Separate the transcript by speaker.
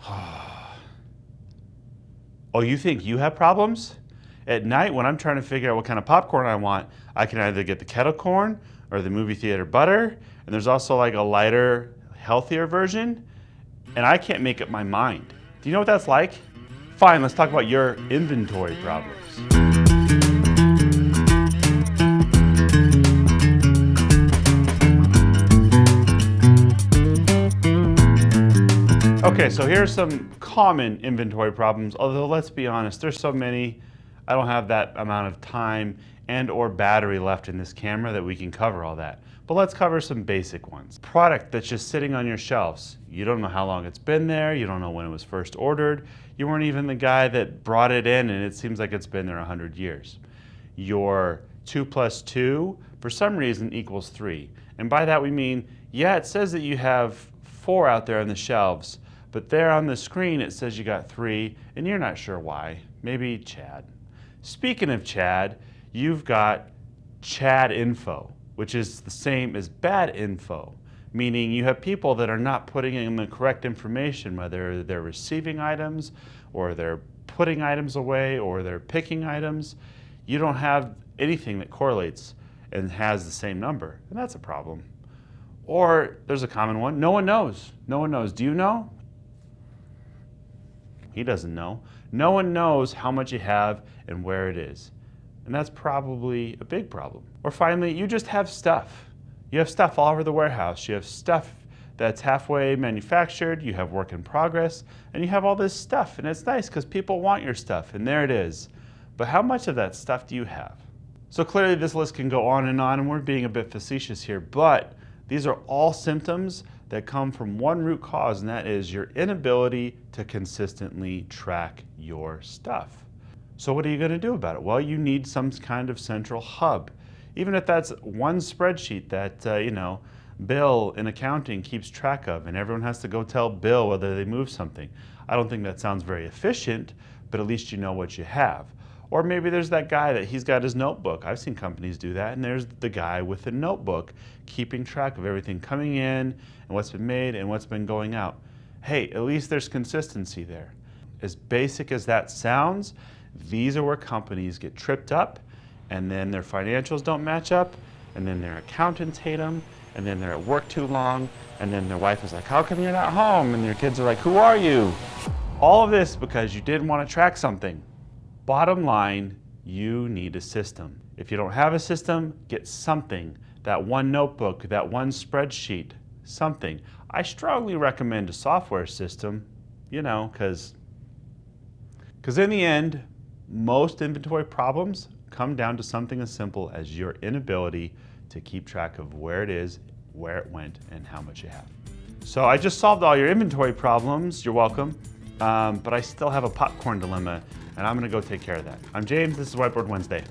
Speaker 1: Oh, you think you have problems? At night, when I'm trying to figure out what kind of popcorn I want, I can either get the kettle corn or the movie theater butter, and there's also like a lighter, healthier version, and I can't make up my mind. Do you know what that's like? Fine, let's talk about your inventory problems. Okay, so here's some common inventory problems, although let's be honest, there's so many, I don't have that amount of time and or battery left in this camera that we can cover all that. But let's cover some basic ones. Product that's just sitting on your shelves. You don't know how long it's been there, you don't know when it was first ordered, you weren't even the guy that brought it in and it seems like it's been there 100 years. Your 2 plus 2, for some reason, equals 3. And by that we mean, yeah, it says that you have 4 out there on the shelves, but there on the screen it says you got 3, and you're not sure why. Maybe Chad. Speaking of Chad, you've got Chad info, which is the same as bad info, meaning you have people that are not putting in the correct information, whether they're receiving items, or they're putting items away, or they're picking items. You don't have anything that correlates and has the same number, and that's a problem. Or there's a common one, no one knows. No one knows. Do you know? He doesn't know. No one knows how much you have and where it is. And that's probably a big problem. Or finally, you just have stuff. You have stuff all over the warehouse. You have stuff that's halfway manufactured, you have work in progress, and you have all this stuff. And it's nice because people want your stuff, and there it is. But how much of that stuff do you have? So clearly this list can go on, and we're being a bit facetious here, but these are all symptoms that come from one root cause, and that is your inability to consistently track your stuff. So what are you going to do about it? Well, you need some kind of central hub. Even if that's one spreadsheet that, Bill in accounting keeps track of, and everyone has to go tell Bill whether they move something. I don't think that sounds very efficient, but at least you know what you have. Or maybe there's that guy that he's got his notebook. I've seen companies do that, and there's the guy with the notebook keeping track of everything coming in and what's been made and what's been going out. Hey, at least there's consistency there. As basic as that sounds, these are where companies get tripped up, and then their financials don't match up, and then their accountants hate them, and then they're at work too long, and then their wife is like, how come you're not home? And their kids are like, who are you? All of this because you didn't want to track something. Bottom line, you need a system. If you don't have a system, get something. That one notebook, that one spreadsheet, something. I strongly recommend a software system, because in the end, most inventory problems come down to something as simple as your inability to keep track of where it is, where it went, and how much you have. So I just solved all your inventory problems. You're welcome. But I still have a popcorn dilemma, and I'm going to go take care of that. I'm James. This is Whiteboard Wednesday.